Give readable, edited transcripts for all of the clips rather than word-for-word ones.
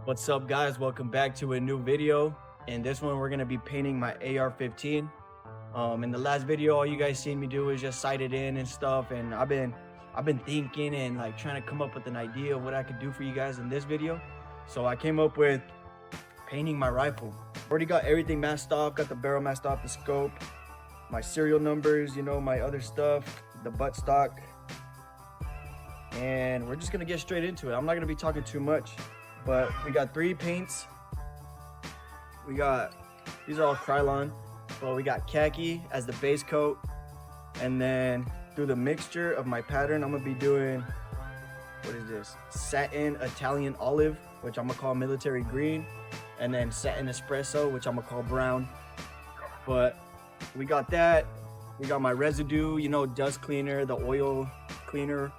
What's up, guys? Welcome back to a new video. In this one, we're gonna be painting my AR-15. In the last video, all you guys seen me do is just sight it in and stuff, and I've been thinking and like trying to come up with an idea of what I could do for you guys in this video. So I came up with painting my rifle. Already got everything masked off, got the barrel masked off, the scope, my serial numbers, you know, my other stuff, the buttstock, and we're just gonna get straight into it. I'm not gonna be talking too much. But we got 3 paints. These are all Krylon, but we got khaki as the base coat. And then through the mixture of my pattern, I'm gonna be doing, what is this? Satin Italian olive, which I'm gonna call military green. And then satin espresso, which I'm gonna call brown. But we got that. We got my residue, you know, dust cleaner, the oil cleaner.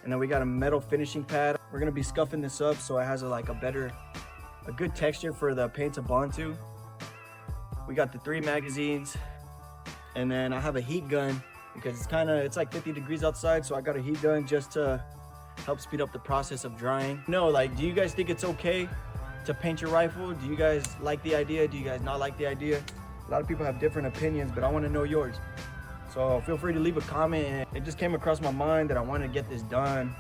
And then we got a metal finishing pad. We're gonna be scuffing this up so it has a good texture for the paint to bond to. We got the 3 magazines, and then I have a heat gun because it's like 50 degrees outside, so I got a heat gun just to help speed up the process of drying. No, like, do you guys think it's okay to paint your rifle? Do you guys like the idea? Do you guys not like the idea? A lot of people have different opinions, but I want to know yours. So feel free to leave a comment. It just came across my mind that I want to get this done,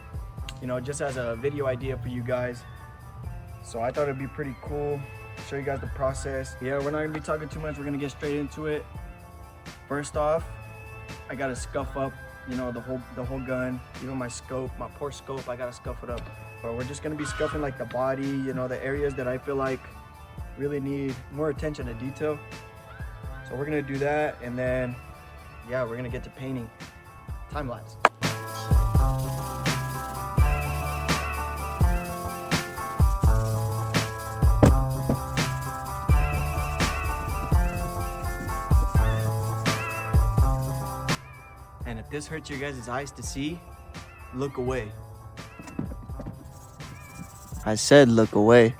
you know, just as a video idea for you guys. So I thought it'd be pretty cool to show you guys the process. Yeah, we're not gonna be talking too much. We're gonna get straight into it. First off, I gotta scuff up, you know, the whole gun, even my scope, my poor scope, I gotta scuff it up. But we're just gonna be scuffing like the body, you know, the areas that I feel like really need more attention to detail. So we're gonna do that, and then yeah, we're gonna get to painting. Time lapse. And if this hurts your guys' eyes to see, look away. I said look away.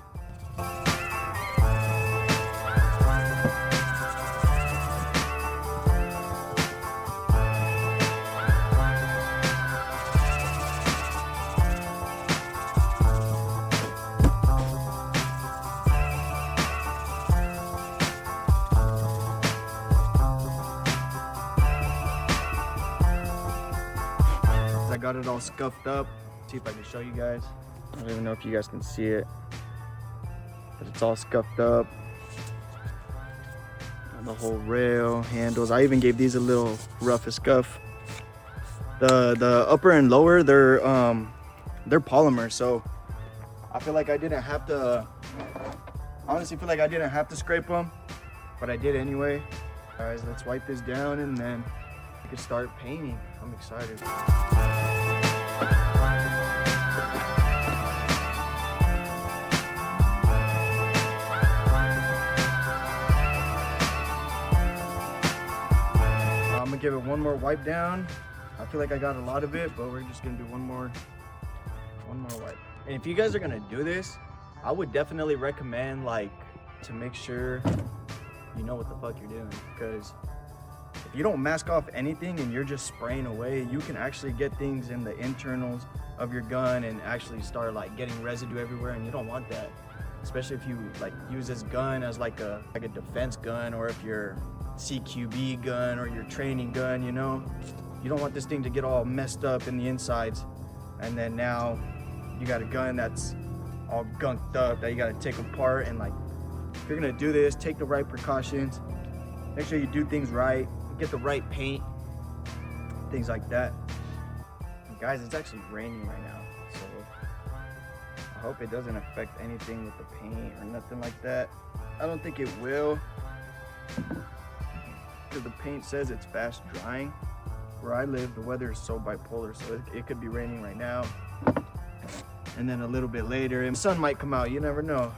I got it all scuffed up. See if I can show you guys. I don't even know if you guys can see it, but it's all scuffed up. The whole rail, handles. I even gave these a little rough scuff. The upper and lower, they're polymer, so I feel like I didn't have to. Honestly, feel like I didn't have to scrape them, but I did anyway. Guys, let's wipe this down and then we can start painting. I'm excited. I'm gonna give it one more wipe down. I feel like I got a lot of it, but we're just gonna do one more wipe. And if you guys are gonna do this, I would definitely recommend like to make sure you know what the fuck you're doing, because if you don't mask off anything and you're just spraying away, you can actually get things in the internals of your gun and actually start like getting residue everywhere, and you don't want that. Especially if you like use this gun as like a defense gun, or if you're CQB gun or your training gun, you know, you don't want this thing to get all messed up in the insides, and then now you got a gun that's all gunked up that you got to take apart. And like, if you're gonna do this, take the right precautions, make sure you do things right, get the right paint, things like that. And guys, it's actually raining right now, so I hope it doesn't affect anything with the paint or nothing like that. I don't think it will, because the paint says it's fast drying. Where I live, the weather is so bipolar, so it could be raining right now, and then a little bit later, and the sun might come out. You never know.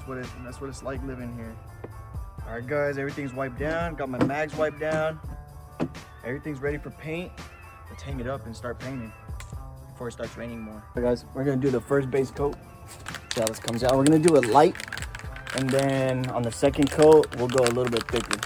That's what it's like living here. All right, guys, everything's wiped down. Got my mags wiped down. Everything's ready for paint. Let's hang it up and start painting before it starts raining more. All right, guys, we're gonna do the first base coat. See how this comes out. We're gonna do it light, and then on the second coat, we'll go a little bit thicker.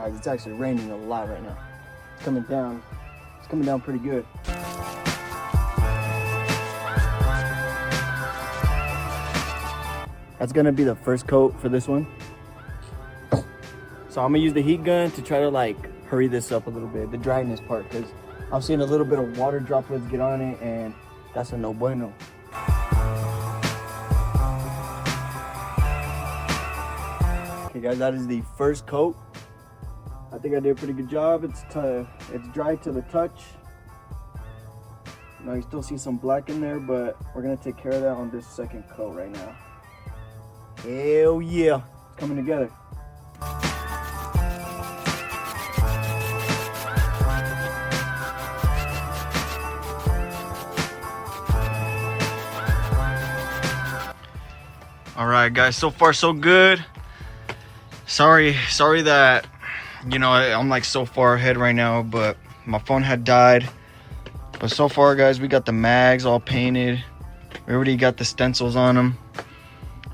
Guys, it's actually raining a lot right now. It's coming down. It's coming down pretty good. That's gonna be the first coat for this one. So I'm gonna use the heat gun to try to like hurry this up a little bit, the dryness part, because I'm seeing a little bit of water droplets get on it, and that's a no bueno. Okay guys, that is the first coat. I think I did a pretty good job. It's dry to the touch. Now you still see some black in there, but we're gonna take care of that on this second coat right now. Hell yeah, it's coming together. All right guys, so far so good. Sorry that, you know, I'm like so far ahead right now, but my phone had died. But so far guys, we got the mags all painted. We already got the stencils on them.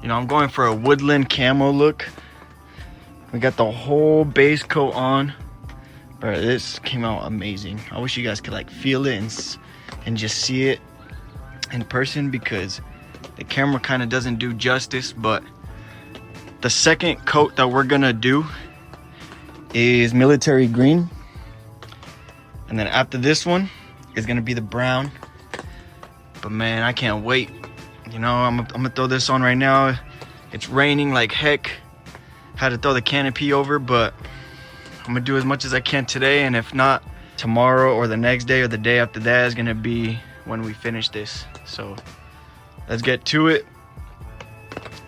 You know, I'm going for a woodland camo look. We got the whole base coat on. Bro, this came out amazing. I wish you guys could like feel it and just see it in person, because the camera kind of doesn't do justice. But the second coat that we're gonna do is military green, and then after this one is gonna be the brown. But man, I can't wait. You know, I'm gonna throw this on right now. It's raining like heck. Had to throw the canopy over, but I'm gonna do as much as I can today, and if not, tomorrow or the next day or the day after that is gonna be when we finish this. So let's get to it,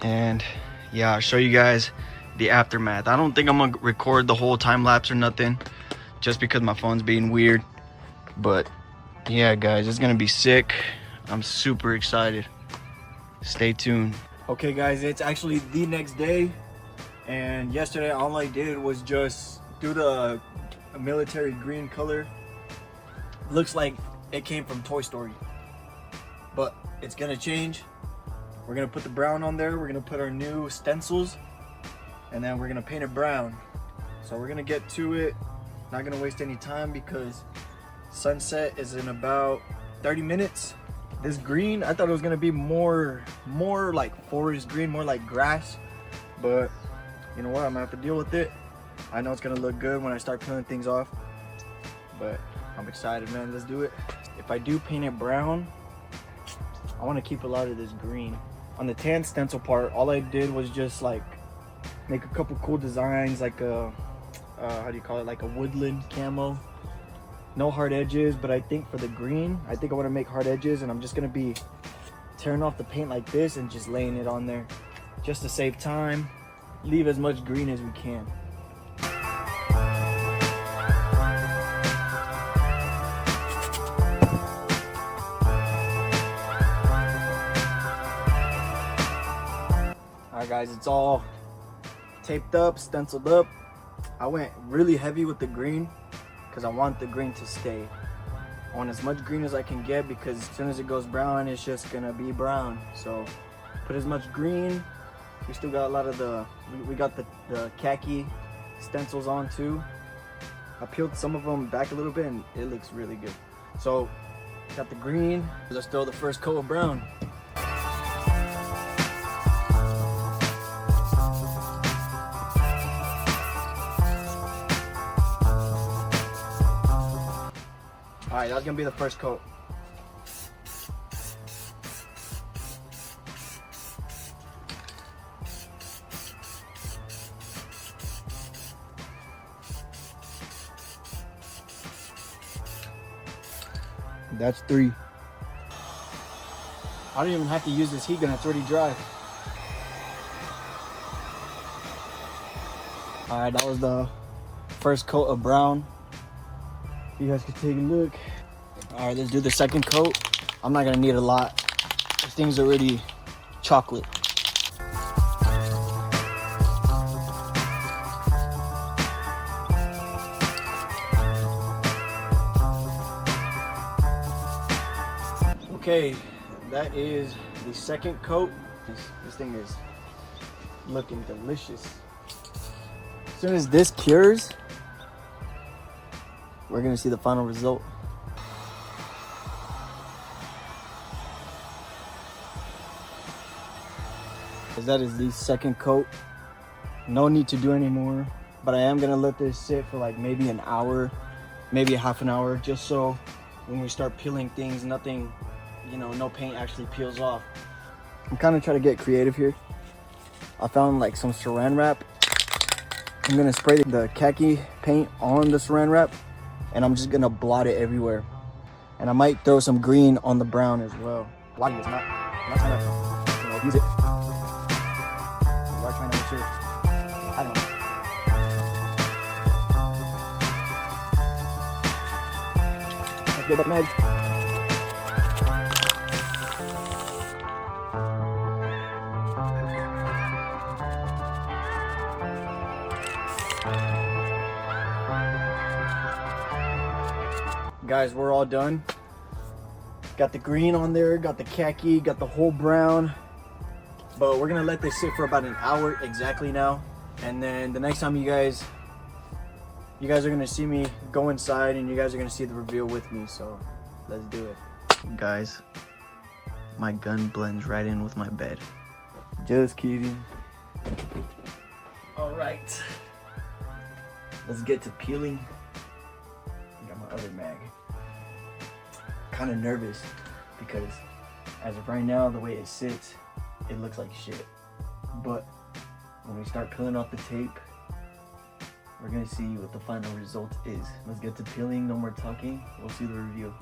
and yeah, I'll show you guys the aftermath. I don't think I'm gonna record the whole time lapse or nothing, just because my phone's being weird. But yeah guys, it's gonna be sick. I'm super excited. Stay tuned. Okay guys, it's actually the next day, and yesterday all I did was just do the military green color. Looks like it came from Toy Story, but it's gonna change. We're gonna put the brown on there. We're gonna put our new stencils, and then we're gonna paint it brown. So we're gonna get to it. Not gonna waste any time because sunset is in about 30 minutes. This green, I thought it was gonna be more like forest green, more like grass, but you know what, I'm gonna have to deal with it. I know it's gonna look good when I start peeling things off, but I'm excited, man. Let's do it. If I do paint it brown, I want to keep a lot of this green. On the tan stencil part, all I did was just like make a couple cool designs, like a how do you call it, like a woodland camo. No hard edges, but I think for the green, I think I want to make hard edges, and I'm just gonna be tearing off the paint like this and just laying it on there just to save time, leave as much green as we can. All right guys, it's all taped up, stenciled up. I went really heavy with the green because I want the green to stay. I want as much green as I can get, because as soon as it goes brown, it's just gonna be brown. So put as much green. We still got a lot of we got the khaki stencils on too. I peeled some of them back a little bit and it looks really good. So got the green. Let's throw the first coat of brown. All right, that's gonna be the first coat. That's 3. I don't even have to use this heat gun, it's already dry. All right, that was the first coat of brown. You guys can take a look. All right, let's do the second coat. I'm not gonna need a lot. This thing's already chocolate. Okay, that is the second coat. This thing is looking delicious. As soon as this cures, we're gonna see the final result. Because that is the second coat. No need to do any more, but I am gonna let this sit for like maybe an hour, maybe a half an hour, just so when we start peeling things, nothing, you know, no paint actually peels off. I'm kind of trying to get creative here. I found like some saran wrap. I'm gonna spray the khaki paint on the saran wrap, and I'm just gonna blot it everywhere. And I might throw some green on the brown as well. Blotting is not trying to, you know, use it. We are trying to make sure. I don't know. Let's get that mag. Guys, we're all done. Got the green on there, got the khaki, got the whole brown. But we're gonna let this sit for about an hour exactly now. And then the next time you guys are gonna see me go inside, and you guys are gonna see the reveal with me. So let's do it. Guys, my gun blends right in with my bed. Just kidding. All right, let's get to peeling. I got my other mag. Kind of nervous because as of right now, the way it sits, it looks like shit. But when we start peeling off the tape, we're gonna see what the final result is. Let's get to peeling, no more talking. We'll see the review.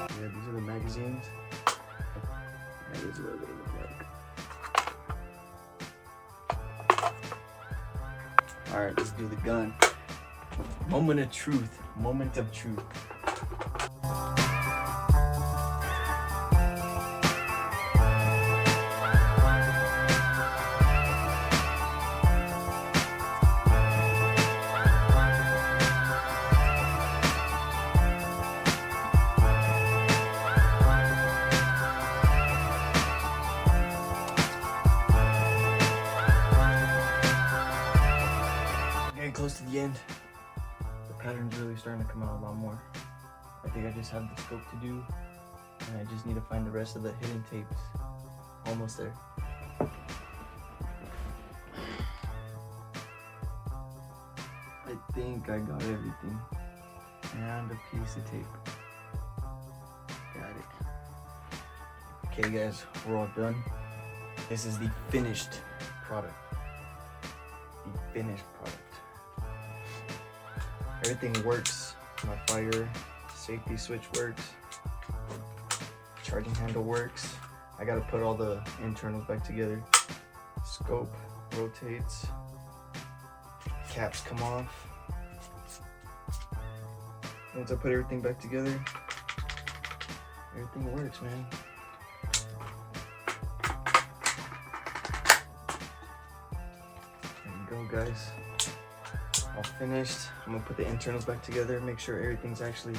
Yeah, these are the magazines. That is what they look like. All right, let's do the gun. Moment of truth. Moment of truth. Getting close to the end. The pattern's really starting to come out a lot more. I think I just have the scope to do, and I just need to find the rest of the hidden tapes. Almost there. I think I got everything. And a piece of tape. Got it. Okay guys, we're all done. This is the finished product. The finished product. Everything works. My fire safety switch works. Charging handle works. I gotta put all the internals back together. Scope rotates. Caps come off. Once I put everything back together, everything works, man. There you go, guys. All finished. I'm gonna put the internals back together, make sure everything's actually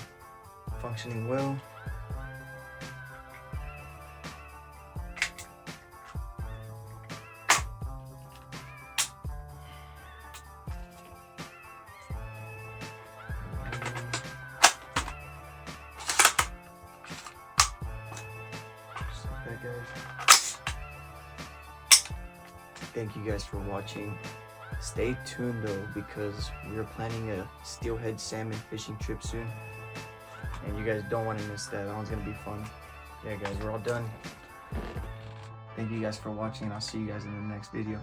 functioning well. Just like that, guys. Thank you guys for watching. Stay tuned though, because we are planning a steelhead salmon fishing trip soon, and you guys don't want to miss that. That one's gonna be fun. Yeah guys, we're all done. Thank you guys for watching, and I'll see you guys in the next video.